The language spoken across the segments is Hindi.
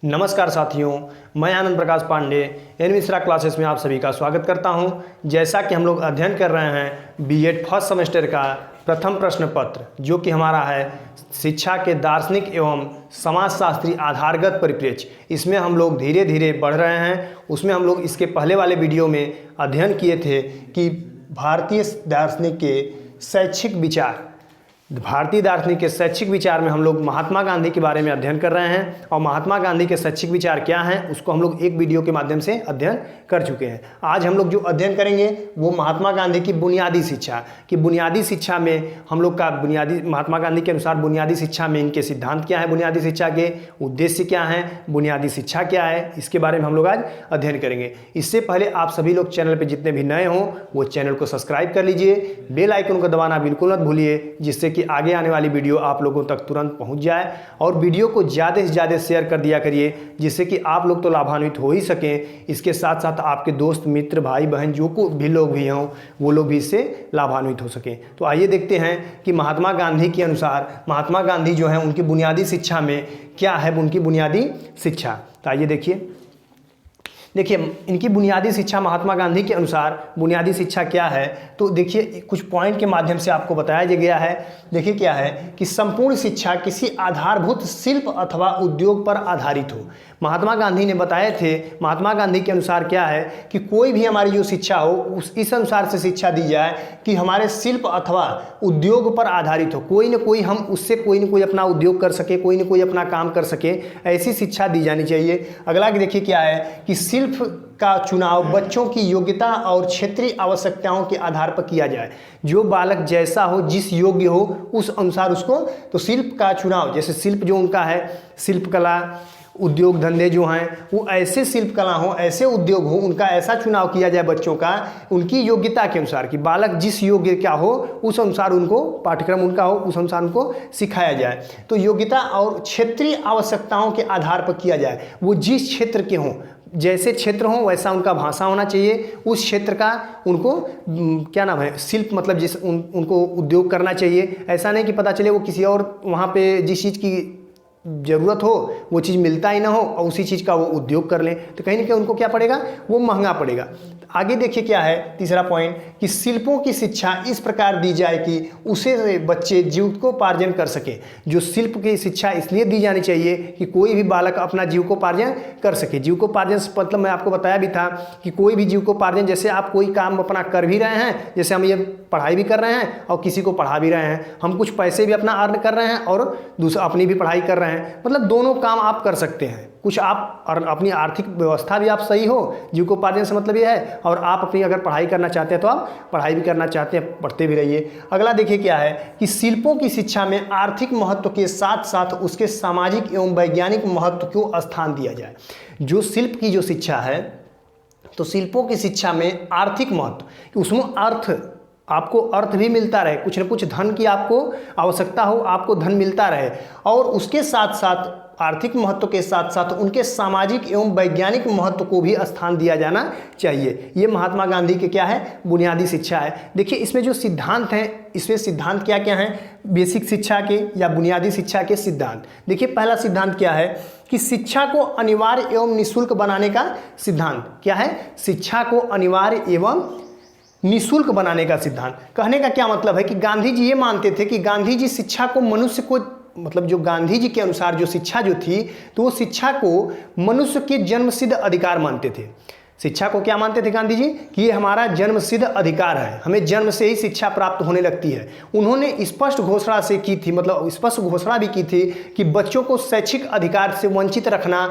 नमस्कार साथियों, मैं आनंद प्रकाश पांडे एन मिश्रा क्लासेस में आप सभी का स्वागत करता हूं। जैसा कि हम लोग अध्ययन कर रहे हैं बीएड फर्स्ट सेमेस्टर का प्रथम प्रश्न पत्र, जो कि हमारा है शिक्षा के दार्शनिक एवं समाजशास्त्री आधारगत परिप्रेक्ष्य। इसमें हम लोग धीरे धीरे बढ़ रहे हैं। उसमें हम लोग इसके पहले वाले वीडियो में अध्ययन किए थे कि भारतीय दार्शनिक के शैक्षिक विचार, भारतीय दार्शनिक के शैक्षिक विचार में हम लोग महात्मा गांधी के बारे में अध्ययन कर रहे हैं। और महात्मा गांधी के शैक्षिक विचार क्या हैं उसको हम लोग एक वीडियो के माध्यम से अध्ययन कर चुके हैं। आज हम लोग जो अध्ययन करेंगे वो महात्मा गांधी की बुनियादी शिक्षा की बुनियादी शिक्षा में हम लोग का बुनियादी महात्मा गांधी के अनुसार बुनियादी शिक्षा में इनके सिद्धांत क्या है, बुनियादी शिक्षा के उद्देश्य क्या हैं, बुनियादी शिक्षा क्या है, इसके बारे में हम लोग आज अध्ययन करेंगे। इससे पहले आप सभी लोग चैनल पर जितने भी नए हों वो चैनल को सब्सक्राइब कर लीजिए, बेल आइकन को दबाना बिल्कुल मत भूलिए, जिससे कि आगे आने वाली वीडियो आप लोगों तक तुरंत पहुंच जाए। और वीडियो को ज़्यादा से ज़्यादा शेयर कर दिया करिए, जिससे कि आप लोग तो लाभान्वित हो ही सकें, इसके साथ साथ आपके दोस्त मित्र भाई बहन जो को भी लोग भी हों वो लोग भी इससे लाभान्वित हो सकें। तो आइए देखते हैं कि महात्मा गांधी के अनुसार महात्मा गांधी जो है उनकी बुनियादी शिक्षा में क्या है उनकी बुनियादी शिक्षा। तो आइए देखिए इनकी बुनियादी शिक्षा महात्मा गांधी के अनुसार बुनियादी शिक्षा क्या है। तो देखिए कुछ पॉइंट के माध्यम से आपको बताया गया है। देखिए क्या है कि संपूर्ण शिक्षा किसी आधारभूत शिल्प अथवा उद्योग पर आधारित हो। महात्मा गांधी ने बताए थे, महात्मा गांधी के अनुसार क्या है कि कोई भी हमारी जो शिक्षा हो इस अनुसार से शिक्षा दी जाए कि हमारे शिल्प अथवा उद्योग पर आधारित हो। कोई न कोई हम उससे कोई न कोई अपना उद्योग कर सके, कोई न कोई अपना काम कर सके, ऐसी शिक्षा दी जानी चाहिए। अगला देखिए क्या है कि शिल्प का चुनाव बच्चों की योग्यता और क्षेत्रीय आवश्यकताओं के आधार पर किया जाए। जो बालक जैसा हो, जिस योग्य हो उस अनुसार उसको, तो शिल्प का चुनाव, जैसे शिल्प जो उनका है, शिल्प कला उद्योग धंधे जो हैं वो ऐसे शिल्प कला हो, ऐसे उद्योग हो, उनका ऐसा चुनाव किया जाए बच्चों का उनकी योग्यता के अनुसार कि बालक जिस योग्य क्या हो उस अनुसार उनको पाठ्यक्रम उनका हो, उस अनुसार उनको सिखाया जाए। तो योग्यता और क्षेत्रीय आवश्यकताओं के आधार पर किया जाए। वो जिस क्षेत्र के हों, जैसे क्षेत्र हो वैसा उनका भाषा होना चाहिए, उस क्षेत्र का उनको क्या नाम है शिल्प, मतलब जिस उनको उद्योग करना चाहिए। ऐसा नहीं कि पता चले वो किसी और वहाँ पे जिस चीज़ की ज़रूरत हो वो चीज़ मिलता ही ना हो और उसी चीज़ का वो उद्योग कर लें, तो कहीं ना कहीं उनको क्या पड़ेगा, वो महंगा पड़ेगा। आगे देखिए क्या है तीसरा पॉइंट कि शिल्पों की शिक्षा इस प्रकार दी जाए कि उसे बच्चे जीविकोपार्जन कर सके। जो शिल्प की शिक्षा इसलिए दी जानी चाहिए कि कोई भी बालक अपना जीविकोपार्जन कर सके। जीविकोपार्जन मतलब मैं आपको बताया भी था कि कोई भी जीविकोपार्जन, जैसे आप कोई काम अपना कर भी रहे हैं, जैसे हम ये पढ़ाई भी कर रहे हैं और किसी को पढ़ा भी रहे हैं, हम कुछ पैसे भी अपना अर्न कर रहे हैं और दूसरा अपनी भी पढ़ाई कर रहे हैं, मतलब दोनों काम आप कर सकते हैं। कुछ आप और अपनी आर्थिक व्यवस्था भी आप सही हो, जीविकोपार्जन से मतलब ये है, और आप अपनी अगर पढ़ाई करना चाहते हैं तो आप पढ़ाई भी करना चाहते हैं, पढ़ते भी रहिए। अगला देखिए क्या है कि शिल्पों की शिक्षा में आर्थिक महत्व के साथ साथ उसके सामाजिक एवं वैज्ञानिक महत्व को स्थान दिया जाए। जो शिल्प की जो शिक्षा है, तो शिल्पों की शिक्षा में आर्थिक महत्व कि उसमें अर्थ, आपको अर्थ भी मिलता रहे, कुछ न कुछ धन की आपको आवश्यकता हो, आपको धन मिलता रहे, और उसके साथ साथ आर्थिक महत्व के साथ साथ उनके सामाजिक एवं वैज्ञानिक महत्व को भी स्थान दिया जाना चाहिए। ये महात्मा गांधी के क्या है, बुनियादी शिक्षा है। देखिए इसमें जो सिद्धांत हैं, इसमें सिद्धांत क्या क्या हैं, बेसिक शिक्षा के या बुनियादी शिक्षा के सिद्धांत। देखिए पहला सिद्धांत क्या है कि शिक्षा को अनिवार्य एवं निःशुल्क बनाने का सिद्धांत क्या है, शिक्षा को अनिवार्य एवं निःशुल्क बनाने का सिद्धांत। कहने का क्या मतलब है कि गांधी जी ये मानते थे कि गांधी जी शिक्षा को मनुष्य को, मतलब जो गांधी जी के अनुसार जो शिक्षा जो थी, तो वो शिक्षा को मनुष्य के जन्मसिद्ध अधिकार मानते थे। शिक्षा को क्या मानते थे गांधी जी कि ये हमारा जन्मसिद्ध अधिकार है, हमें जन्म से ही शिक्षा प्राप्त होने लगती है। उन्होंने स्पष्ट घोषणा से की थी, मतलब स्पष्ट घोषणा भी की थी कि बच्चों को शैक्षिक अधिकार से वंचित रखना,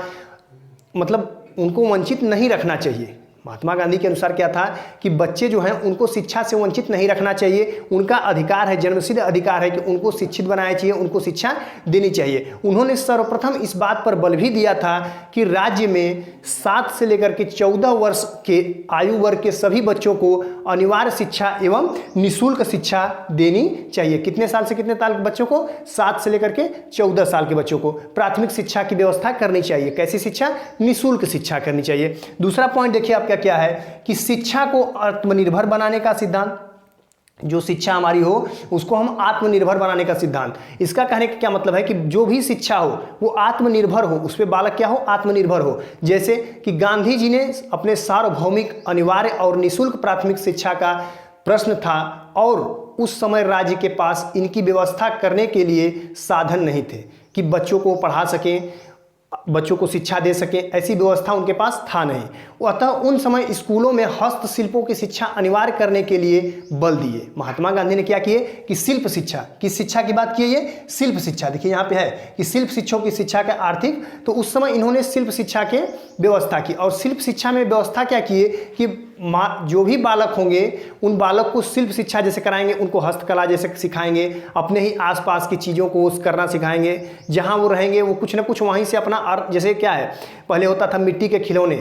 मतलब उनको वंचित नहीं रखना चाहिए। महात्मा गांधी के अनुसार क्या था कि बच्चे जो हैं उनको शिक्षा से वंचित नहीं रखना चाहिए, उनका अधिकार है, जन्मसिद्ध अधिकार है कि उनको शिक्षित बनाना चाहिए, उनको शिक्षा देनी चाहिए। उन्होंने सर्वप्रथम इस बात पर बल भी दिया था कि राज्य में 7 से लेकर के 14 वर्ष के आयु वर्ग के सभी बच्चों को अनिवार्य शिक्षा एवं निःशुल्क शिक्षा देनी चाहिए। कितने साल से कितने साल के बच्चों को, 7 से लेकर के 14 साल के बच्चों को प्राथमिक शिक्षा की व्यवस्था करनी चाहिए। कैसी शिक्षा, निःशुल्क शिक्षा करनी चाहिए। दूसरा पॉइंट देखिए आपका क्या है कि शिक्षा को आत्मनिर्भर बनाने का सिद्धांत। जो शिक्षा हमारी हो उसको हम आत्मनिर्भर बनाने का सिद्धांत। इसका कहने का क्या मतलब है कि जो भी शिक्षा हो वो आत्मनिर्भर हो, उस पर बालक क्या हो, आत्मनिर्भर हो। जैसे कि गांधी जी ने अपने सार्वभौमिक, अनिवार्य और निःशुल्क प्राथमिक शिक्षा का प्रश्न था और उस समय राज्य के पास इनकी व्यवस्था करने के लिए साधन नहीं थे कि बच्चों को पढ़ा सकें, बच्चों को शिक्षा दे सके, ऐसी व्यवस्था उनके पास था नहीं। अतः उन समय स्कूलों में हस्तशिल्पों की शिक्षा अनिवार्य करने के लिए बल दिए। महात्मा गांधी ने क्या किए कि शिल्प शिक्षा, किस शिक्षा की बात की है, ये शिल्प शिक्षा। देखिए यहाँ पे है कि शिल्प शिक्षकों की शिक्षा का आर्थिक, तो उस समय इन्होंने शिल्प शिक्षा के व्यवस्था की। और शिल्प शिक्षा में व्यवस्था क्या किए कि जो भी बालक होंगे उन बालक को शिल्प शिक्षा जैसे कराएंगे, उनको हस्तकला जैसे सिखाएंगे, अपने ही आसपास की चीज़ों को करना सिखाएंगे, जहाँ वो रहेंगे वो कुछ ना कुछ वहीं से अपना जैसे क्या है, पहले होता था मिट्टी के खिलौने,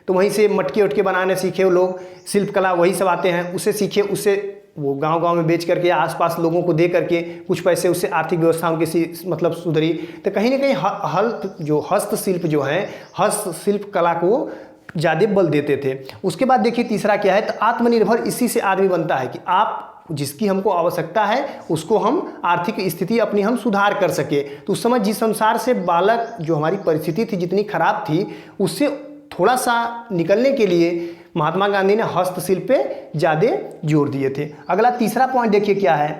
तो वहीं से मटके उटके बनाने सीखे वो लोग, शिल्प कला वही सब आते हैं, उससे सीखे, उससे वो गांव-गांव में बेच करके आसपास लोगों को दे करके कुछ पैसे, उससे आर्थिक व्यवस्था उनकी मतलब सुधरी। तो कहीं ना कहीं जो हस्तशिल्प जो है, हस्तशिल्प कला को ज़्यादा बल देते थे। उसके बाद देखिए तीसरा क्या है, तो आत्मनिर्भर इसी से आदमी बनता है कि आप जिसकी हमको आवश्यकता है उसको हम आर्थिक स्थिति अपनी हम सुधार कर सके। तो उस समय जिस अनुसार से बालक, जो हमारी परिस्थिति थी जितनी खराब थी, उससे थोड़ा सा निकलने के लिए महात्मा गांधी ने हस्तशिल्प पे ज़्यादा जोर दिए थे। अगला तीसरा पॉइंट देखिए क्या है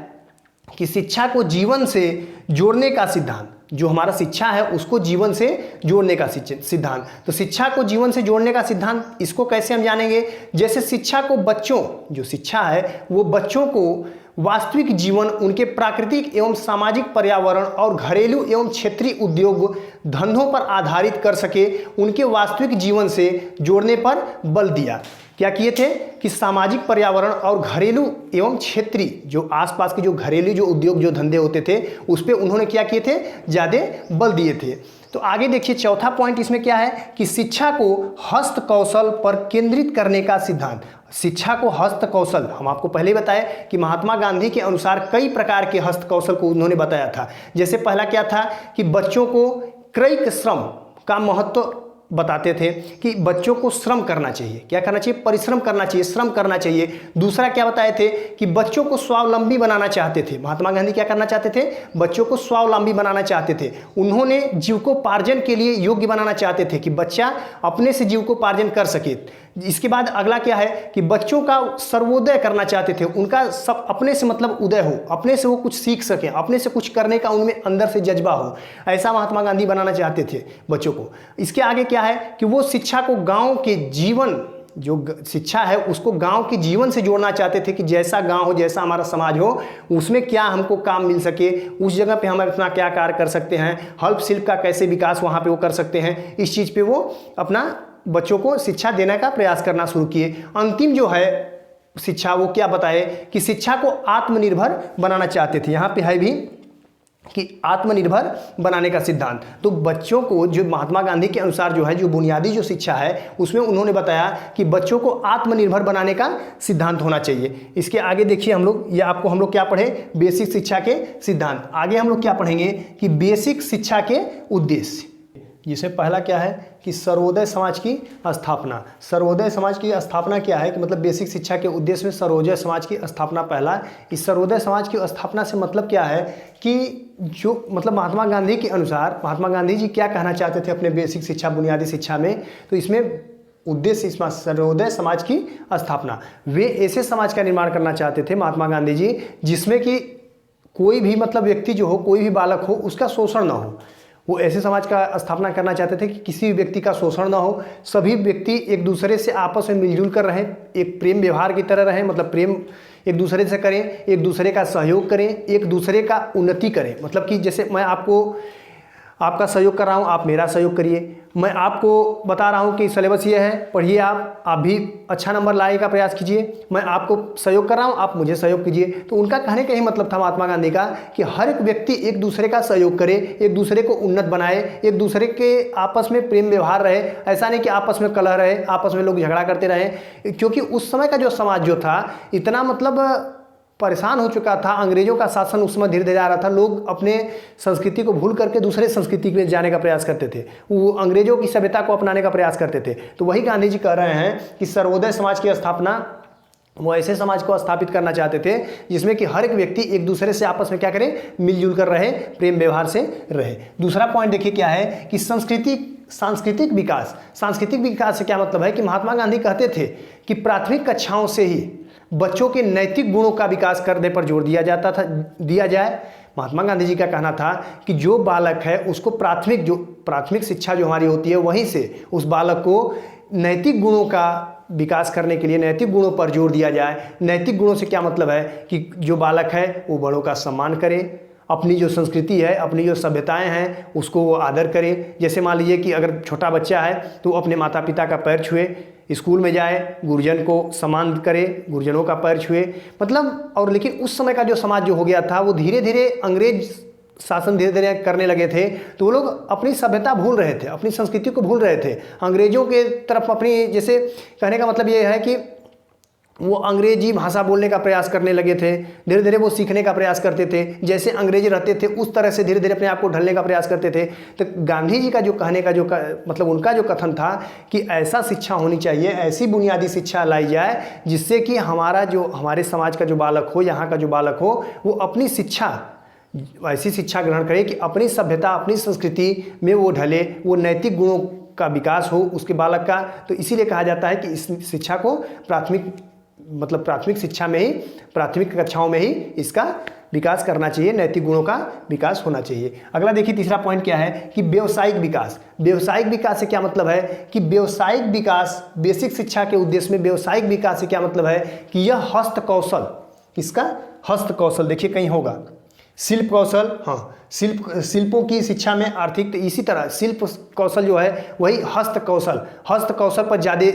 कि शिक्षा को जीवन से जोड़ने का सिद्धांत। जो हमारा शिक्षा है उसको जीवन से जोड़ने का सिद्धांत। तो शिक्षा को जीवन से जोड़ने का सिद्धांत, इसको कैसे हम जानेंगे, जैसे शिक्षा को बच्चों, जो शिक्षा है वो बच्चों को वास्तविक जीवन, उनके प्राकृतिक एवं सामाजिक पर्यावरण और घरेलू एवं क्षेत्रीय उद्योग धंधों पर आधारित कर सके, उनके वास्तविक जीवन से जोड़ने पर बल दिया। क्या किए थे कि सामाजिक पर्यावरण और घरेलू एवं क्षेत्रीय, जो आसपास के जो घरेलू जो उद्योग जो धंधे होते थे उस पर उन्होंने क्या किए थे, ज़्यादा बल दिए थे। तो आगे देखिए चौथा पॉइंट इसमें क्या है कि शिक्षा को हस्त कौशल पर केंद्रित करने का सिद्धांत। शिक्षा को हस्त कौशल, हम आपको पहले बताया कि महात्मा गांधी के अनुसार कई प्रकार के हस्त कौशल को उन्होंने बताया था। जैसे पहला क्या था कि बच्चों को क्रयिक श्रम का महत्व बताते थे कि बच्चों को श्रम करना चाहिए, क्या करना चाहिए, परिश्रम करना चाहिए, श्रम करना चाहिए। दूसरा क्या बताए थे कि बच्चों को स्वावलंबी बनाना चाहते थे। महात्मा गांधी क्या करना चाहते थे, बच्चों को स्वावलंबी बनाना चाहते थे। उन्होंने जीविकोपार्जन के लिए योग्य बनाना चाहते थे कि बच्चा अपने से जीविकोपार्जन कर सके। इसके बाद अगला क्या है कि बच्चों का सर्वोदय करना चाहते थे, उनका सब अपने से मतलब उदय हो, अपने से वो कुछ सीख सकें, अपने से कुछ करने का उनमें अंदर से जज्बा हो, ऐसा महात्मा गांधी बनाना चाहते थे बच्चों को। इसके आगे क्या है कि वो शिक्षा को गांव के जीवन, जो शिक्षा है उसको गांव के जीवन से जोड़ना चाहते थे कि जैसा गांव हो, जैसा हमारा समाज हो, उसमें क्या हमको काम मिल सके, उस जगह पे हम अपना क्या कार्य कर सकते हैं, हल्प शिल्प का कैसे विकास वहाँ पे वो कर सकते हैं, इस चीज़ पे वो अपना बच्चों को शिक्षा देने का प्रयास करना शुरू किए। अंतिम जो है शिक्षा, वो क्या बताए कि शिक्षा को आत्मनिर्भर बनाना चाहते थे। यहाँ पे है भी कि आत्मनिर्भर बनाने का सिद्धांत। तो बच्चों को, जो महात्मा गांधी के अनुसार जो है, जो बुनियादी जो शिक्षा है उसमें उन्होंने बताया कि बच्चों को आत्मनिर्भर बनाने का सिद्धांत होना चाहिए। इसके आगे देखिए हम लोग, या आपको हम लोग क्या पढ़े, बेसिक शिक्षा के सिद्धांत। आगे हम लोग क्या पढ़ेंगे कि बेसिक शिक्षा के उद्देश्य, जिसे पहला क्या है कि सर्वोदय समाज की स्थापना। सर्वोदय समाज की स्थापना क्या है कि मतलब बेसिक शिक्षा के उद्देश्य में सर्वोदय समाज की स्थापना पहला। इस सर्वोदय समाज की स्थापना से मतलब क्या है कि जो मतलब महात्मा गांधी के अनुसार, महात्मा गांधी जी क्या कहना चाहते थे अपने बेसिक शिक्षा, बुनियादी शिक्षा में, तो इसमें उद्देश्य इसमें सर्वोदय समाज की स्थापना। वे ऐसे समाज का निर्माण करना चाहते थे महात्मा गांधी जी जिसमें कि कोई भी मतलब व्यक्ति जो हो, कोई भी बालक हो, उसका शोषण ना हो। वो ऐसे समाज का स्थापना करना चाहते थे कि किसी भी व्यक्ति का शोषण ना हो, सभी व्यक्ति एक दूसरे से आपस में मिलजुल कर रहें, एक प्रेम व्यवहार की तरह रहें, मतलब प्रेम एक दूसरे से करें, एक दूसरे का सहयोग करें, एक दूसरे का उन्नति करें। मतलब कि जैसे मैं आपका सहयोग कर रहा हूँ, आप मेरा सहयोग करिए। मैं आपको बता रहा हूँ कि सिलेबस ये है, पढ़िए, आप भी अच्छा नंबर लाने का प्रयास कीजिए। मैं आपको सहयोग कर रहा हूँ, आप मुझे सहयोग कीजिए। तो उनका कहने का ही मतलब था महात्मा गांधी का कि हर एक व्यक्ति एक दूसरे का सहयोग करे, एक दूसरे को उन्नत बनाए, एक दूसरे के आपस में प्रेम व्यवहार रहे। ऐसा नहीं कि आपस में कलह रहे, आपस में लोग झगड़ा करते रहे, क्योंकि उस समय का जो समाज जो था इतना मतलब परेशान हो चुका था। अंग्रेजों का शासन उस समय धीरे धीरे आ रहा था। लोग अपने संस्कृति को भूल करके दूसरे संस्कृति में जाने का प्रयास करते थे, वो अंग्रेजों की सभ्यता को अपनाने का प्रयास करते थे। तो वही गांधी जी कह रहे हैं कि सर्वोदय समाज की स्थापना वो ऐसे समाज को स्थापित करना चाहते थे जिसमें कि हर एक व्यक्ति एक दूसरे से आपस में क्या करे, मिलजुल कर रहे, प्रेम व्यवहार से रहे। दूसरा पॉइंट देखिए क्या है कि सांस्कृतिक विकास। सांस्कृतिक विकास से क्या मतलब है कि महात्मा गांधी कहते थे कि प्राथमिक कक्षाओं से ही बच्चों के नैतिक गुणों का विकास करने पर जोर दिया जाए। महात्मा गांधी जी का कहना था कि जो बालक है उसको प्राथमिक शिक्षा जो हमारी होती है वहीं से उस बालक को नैतिक गुणों का विकास करने के लिए नैतिक गुणों पर जोर दिया जाए। नैतिक गुणों से क्या मतलब है कि जो बालक है वो बड़ों का सम्मान करे, अपनी जो संस्कृति है, अपनी जो सभ्यताएं हैं उसको वो आदर करे। जैसे मान लीजिए कि अगर छोटा बच्चा है तो अपने माता पिता का पैर छुए, स्कूल में जाए, गुरुजन को सम्मान करे, गुरुजनों का पैर छुए, मतलब। और लेकिन उस समय का जो समाज जो हो गया था वो धीरे धीरे अंग्रेज शासन धीरे धीरे करने लगे थे, तो वो लोग अपनी सभ्यता भूल रहे थे, अपनी संस्कृति को भूल रहे थे, अंग्रेजों के तरफ अपनी, जैसे कहने का मतलब ये है कि वो अंग्रेजी भाषा बोलने का प्रयास करने लगे थे। धीरे धीरे वो सीखने का प्रयास करते थे, जैसे अंग्रेजी रहते थे उस तरह से धीरे धीरे अपने आप को ढलने का प्रयास करते थे। तो गांधी जी का जो कहने का मतलब उनका जो कथन था कि ऐसा शिक्षा होनी चाहिए, ऐसी बुनियादी शिक्षा लाई जाए जिससे कि हमारे समाज का जो बालक हो, यहाँ का जो बालक हो, वो अपनी शिक्षा ऐसी शिक्षा ग्रहण करे कि अपनी सभ्यता, अपनी संस्कृति में वो ढले, वो नैतिक गुणों का विकास हो उसके बालक का। तो इसीलिए कहा जाता है कि इस शिक्षा को प्राथमिक शिक्षा में ही, प्राथमिक कक्षाओं में ही इसका विकास करना चाहिए, नैतिक गुणों का विकास होना चाहिए। अगला देखिए तीसरा पॉइंट क्या है कि व्यावसायिक विकास। व्यावसायिक विकास से क्या मतलब है कि व्यावसायिक विकास, बेसिक शिक्षा के उद्देश्य में व्यावसायिक विकास से क्या मतलब है कि यह हस्तकौशल, इसका हस्तकौशल देखिए कहीं होगा शिल्प कौशल, हाँ शिल्पों की शिक्षा में आर्थिक, तो इसी तरह शिल्प कौशल जो है वही हस्तकौशल पर ज़्यादा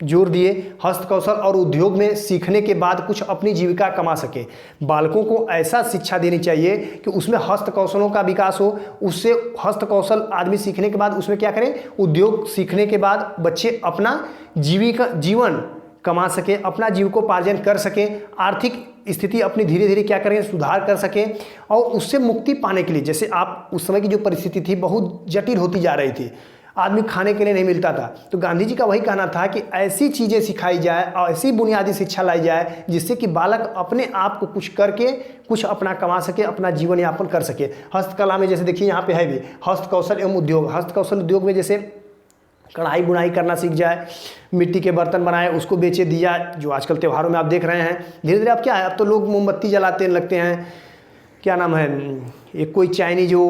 जोर दिए। हस्तकौशल और उद्योग में सीखने के बाद कुछ अपनी जीविका कमा सके। बालकों को ऐसा शिक्षा देनी चाहिए कि उसमें हस्तकौशलों का विकास हो, उससे हस्तकौशल आदमी सीखने के बाद उसमें क्या करें, उद्योग सीखने के बाद बच्चे अपना जीवन कमा सके, अपना जीविकोपार्जन कर सके, आर्थिक स्थिति अपनी धीरे धीरे क्या करें, सुधार कर सके। और उससे मुक्ति पाने के लिए, जैसे आप उस समय की जो परिस्थिति थी बहुत जटिल होती जा रही थी, आदमी खाने के लिए नहीं मिलता था, तो गांधी जी का वही कहना था कि ऐसी चीज़ें सिखाई जाए और ऐसी बुनियादी शिक्षा लाई जाए जिससे कि बालक अपने आप को कुछ करके कुछ अपना कमा सके, अपना जीवन यापन कर सके। हस्तकला में जैसे देखिए यहाँ पे है भी हस्तकौशल एवं उद्योग। हस्तकौशल उद्योग में जैसे कढ़ाई बुनाई करना सीख जाए, मिट्टी के बर्तन बनाए उसको बेचे, दिया जो आजकल त्योहारों में आप देख रहे हैं। धीरे धीरे अब क्या है, अब तो लोग मोमबत्ती जलाते लगते हैं, क्या नाम है, एक कोई चाइनीज जो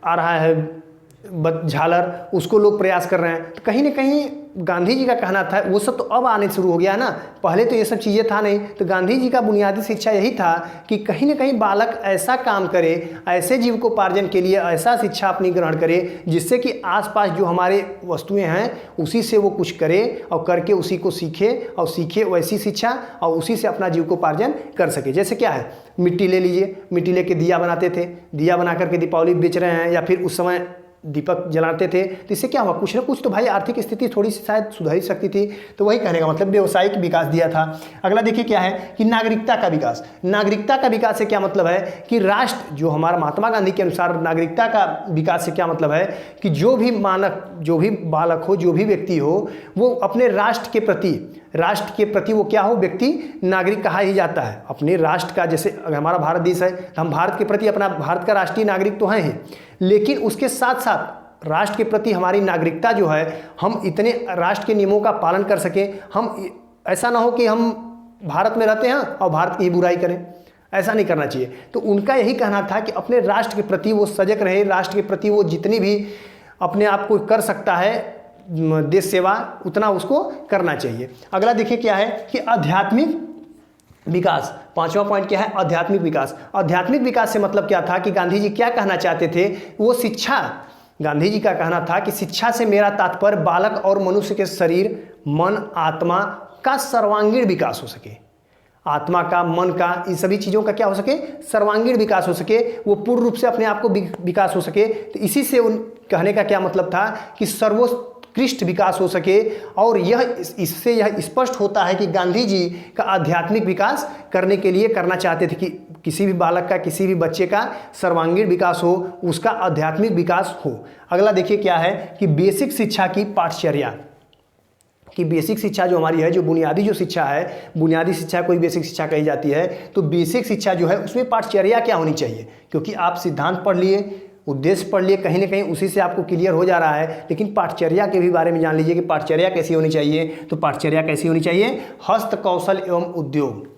आ रहा है झालर, उसको लोग प्रयास कर रहे हैं। तो कहीं ना कहीं गांधी जी का कहना था, वो सब तो अब आने शुरू हो गया ना, पहले तो ये सब चीज़ें था नहीं। तो गांधी जी का बुनियादी शिक्षा यही था कि कहीं ना कहीं बालक ऐसा काम करे, ऐसे जीविकोपार्जन के लिए ऐसा शिक्षा अपनी ग्रहण करे जिससे कि आसपास जो हमारे वस्तुएं हैं उसी से वो कुछ करे और करके उसी को सीखे और सीखे वैसी शिक्षा और उसी से अपना जीविकोपार्जन कर सके। जैसे क्या है, मिट्टी ले लीजिए, मिट्टी लेके दिया बनाते थे, दिया बना करके दीपावली बेच रहे हैं, या फिर उस समय दीपक जलाते थे। तो इससे क्या हुआ, कुछ ना कुछ तो भाई आर्थिक स्थिति थोड़ी सी शायद सुधर ही सकती थी। तो वही कहने का मतलब व्यावसायिक विकास दिया था। अगला देखिए क्या है कि नागरिकता का विकास। नागरिकता का विकास से क्या मतलब है कि राष्ट्र, जो हमारा महात्मा गांधी के अनुसार नागरिकता का विकास से क्या मतलब है कि जो भी बालक हो, जो भी व्यक्ति हो, वो अपने राष्ट्र के प्रति वो क्या हो, व्यक्ति नागरिक कहा ही जाता है। अपने राष्ट्र का, जैसे अगर हमारा भारत देश है तो हम भारत के प्रति अपना भारत का राष्ट्रीय नागरिक तो हैं ही, लेकिन उसके साथ साथ राष्ट्र के प्रति हमारी नागरिकता जो है, हम इतने राष्ट्र के नियमों का पालन कर सके। हम ऐसा ना हो कि हम भारत में रहते हैं और भारत की ही बुराई करें, ऐसा नहीं करना चाहिए। तो उनका यही कहना था कि अपने राष्ट्र के प्रति वो सजग रहे, राष्ट्र के प्रति वो जितनी भी अपने आप को कर सकता है देश सेवा, उतना उसको करना चाहिए। अगला देखिए क्या है कि आध्यात्मिक विकास। पांचवा पॉइंट क्या है, आध्यात्मिक विकास। आध्यात्मिक विकास से मतलब क्या था कि गांधी जी क्या कहना चाहते थे, वो शिक्षा। गांधी जी का कहना था कि शिक्षा से मेरा तात्पर्य बालक और मनुष्य के शरीर, मन, आत्मा का सर्वांगीण विकास हो सके। आत्मा का, मन का, इन सभी चीज़ों का क्या हो सके, सर्वांगीण विकास हो सके, वो पूर्ण रूप से अपने आप को विकास हो सके। तो इसी से उन कहने का क्या मतलब था कि सर्वोत्कृष्ट विकास हो सके। और इससे यह स्पष्ट होता है कि गांधी जी का आध्यात्मिक विकास करने के लिए करना चाहते थे कि किसी भी बालक का, किसी भी बच्चे का सर्वांगीण विकास हो, उसका आध्यात्मिक विकास हो। अगला देखिए क्या है कि बेसिक शिक्षा की पाठचर्या। कि बेसिक शिक्षा जो हमारी है, जो बुनियादी जो शिक्षा है, बुनियादी शिक्षा कोई बेसिक शिक्षा कही जाती है, तो बेसिक शिक्षा जो है उसमें पाठचर्या क्या होनी चाहिए, क्योंकि आप सिद्धांत पढ़ लिए, उद्देश्य पढ़ लिए, कहीं ना कहीं उसी से आपको क्लियर हो जा रहा है, लेकिन पाठचर्या के भी बारे में जान लीजिए कि पाठचर्या कैसी होनी चाहिए। तो पाठचर्या कैसी होनी चाहिए? हस्त कौशल एवं उद्योग,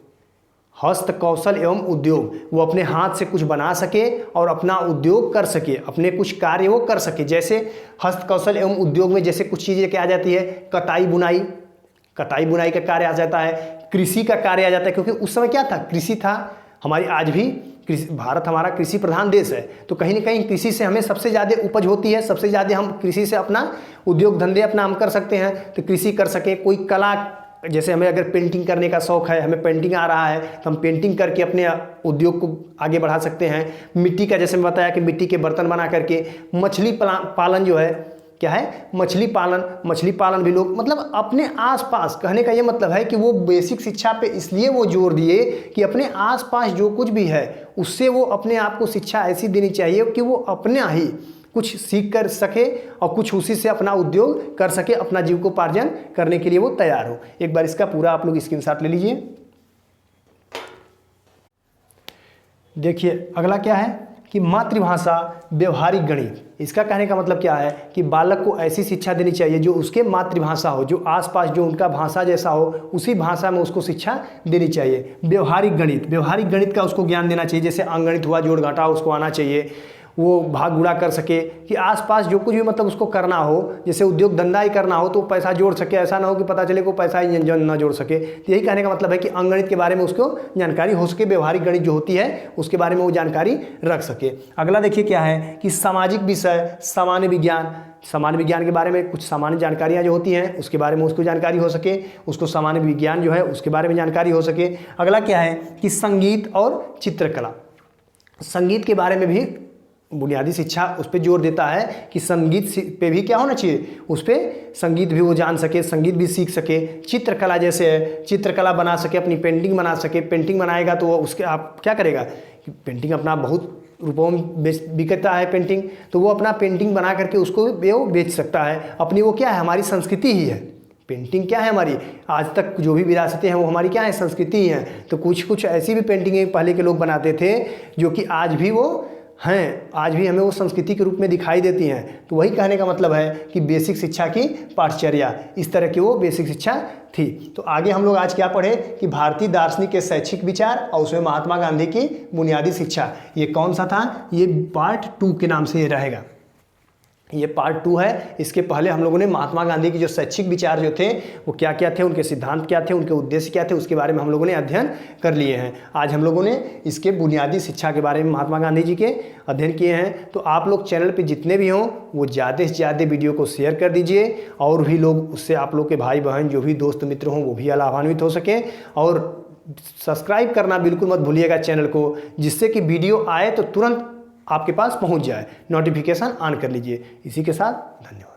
हस्त कौशल एवं उद्योग, वो अपने हाथ से कुछ बना सके और अपना उद्योग कर सके, अपने कुछ कार्य वो कर सके। जैसे हस्त कौशल एवं उद्योग में जैसे कुछ चीज़ें क्या आ जाती है, कताई बुनाई, कताई बुनाई का कार्य आ जाता है, कृषि का कार्य आ जाता है, क्योंकि उस समय क्या था, कृषि था। हमारी आज भी भारत हमारा कृषि प्रधान देश है, तो कहीं ना कहीं कृषि से हमें सबसे ज़्यादा उपज होती है, सबसे ज़्यादा हम कृषि से अपना उद्योग धंधे अपना हम कर सकते हैं। तो कृषि कर सके, कोई कला, जैसे हमें अगर पेंटिंग करने का शौक़ है, हमें पेंटिंग आ रहा है, तो हम पेंटिंग करके अपने उद्योग को आगे बढ़ा सकते हैं। मिट्टी का, जैसे मैं बताया कि मिट्टी के बर्तन बना करके, मछली पालन जो है क्या है, मछली पालन भी लोग, मतलब अपने आसपास, कहने का ये मतलब है कि वो बेसिक शिक्षा पे इसलिए वो जोर दिए कि अपने आसपास जो कुछ भी है उससे वो अपने आप को शिक्षा ऐसी देनी चाहिए कि वो अपना ही कुछ सीख कर सके और कुछ उसी से अपना उद्योग कर सके, अपना जीविकोपार्जन करने के लिए वो तैयार हो। एक बार इसका पूरा आप लोग स्क्रीनशॉट ले लीजिए। देखिए अगला क्या है कि मातृभाषा व्यवहारिक गणित। इसका कहने का मतलब क्या है कि बालक को ऐसी शिक्षा देनी चाहिए जो उसके मातृभाषा हो, जो आसपास जो उनका भाषा जैसा हो उसी भाषा में उसको शिक्षा देनी चाहिए। व्यवहारिक गणित का उसको ज्ञान देना चाहिए, जैसे अंकगणित हुआ, जोड़ घटा उसको आना चाहिए, वो भाग गुणा कर सके, कि आसपास जो कुछ भी मतलब उसको करना हो, जैसे उद्योग धंधा ही करना हो तो पैसा जोड़ सके, ऐसा ना हो कि पता चले को पैसा ही ना जोड़ सके। तो यही कहने का मतलब है कि अंकगणित के बारे में उसको जानकारी हो सके, व्यवहारिक गणित जो होती है उसके बारे में वो जानकारी रख सके। अगला देखिए क्या है कि सामाजिक विषय, सामान्य विज्ञान के बारे में कुछ सामान्य जानकारियाँ जो होती हैं उसके बारे में उसको जानकारी हो सके, उसको सामान्य विज्ञान जो है उसके बारे में जानकारी हो सके। अगला क्या है कि संगीत और चित्रकला, संगीत के बारे में भी बुनियादी शिक्षा उस पर जोर देता है कि संगीत पे भी क्या होना चाहिए, उस पर संगीत भी वो जान सके, संगीत भी सीख सके। चित्रकला जैसे है, चित्रकला बना सके, अपनी पेंटिंग बना सके, पेंटिंग बनाएगा तो उसके आप क्या करेगा कि पेंटिंग अपना बहुत रुपयों में बिकता है पेंटिंग, तो वो अपना पेंटिंग बना करके उसको वो बेच सकता है। अपनी वो क्या है, हमारी संस्कृति ही है। पेंटिंग क्या है हमारी, आज तक जो भी विरासतें हैं वो हमारी क्या है, संस्कृति ही है। तो कुछ ऐसी भी पेंटिंगें पहले के लोग बनाते थे जो कि आज भी वो हैं, आज भी हमें वो संस्कृति के रूप में दिखाई देती हैं। तो वही कहने का मतलब है कि बेसिक शिक्षा की पाठचर्या इस तरह की वो बेसिक शिक्षा थी। तो आगे हम लोग आज क्या पढ़े कि भारतीय दार्शनिक के शैक्षिक विचार और उसमें महात्मा गांधी की बुनियादी शिक्षा। ये कौन सा था, ये पार्ट 2 के नाम से ये रहेगा, ये पार्ट 2 है। इसके पहले हम लोगों ने महात्मा गांधी की जो शैक्षिक विचार जो थे वो क्या क्या थे, उनके सिद्धांत क्या थे, उनके उद्देश्य क्या थे, उसके बारे में हम लोगों ने अध्ययन कर लिए हैं। आज हम लोगों ने इसके बुनियादी शिक्षा के बारे में महात्मा गांधी जी के अध्ययन किए हैं। तो आप लोग चैनल पे जितने भी हों वो ज़्यादा से ज़्यादा वीडियो को शेयर कर दीजिए, और भी लोग उससे आप लोग के भाई बहन जो भी दोस्त मित्र हों वो भी लाभान्वित हो सकें। और सब्सक्राइब करना बिल्कुल मत भूलिएगा चैनल को, जिससे कि वीडियो आए तो तुरंत आपके पास पहुंच जाए, नोटिफिकेशन ऑन कर लीजिए। इसी के साथ धन्यवाद।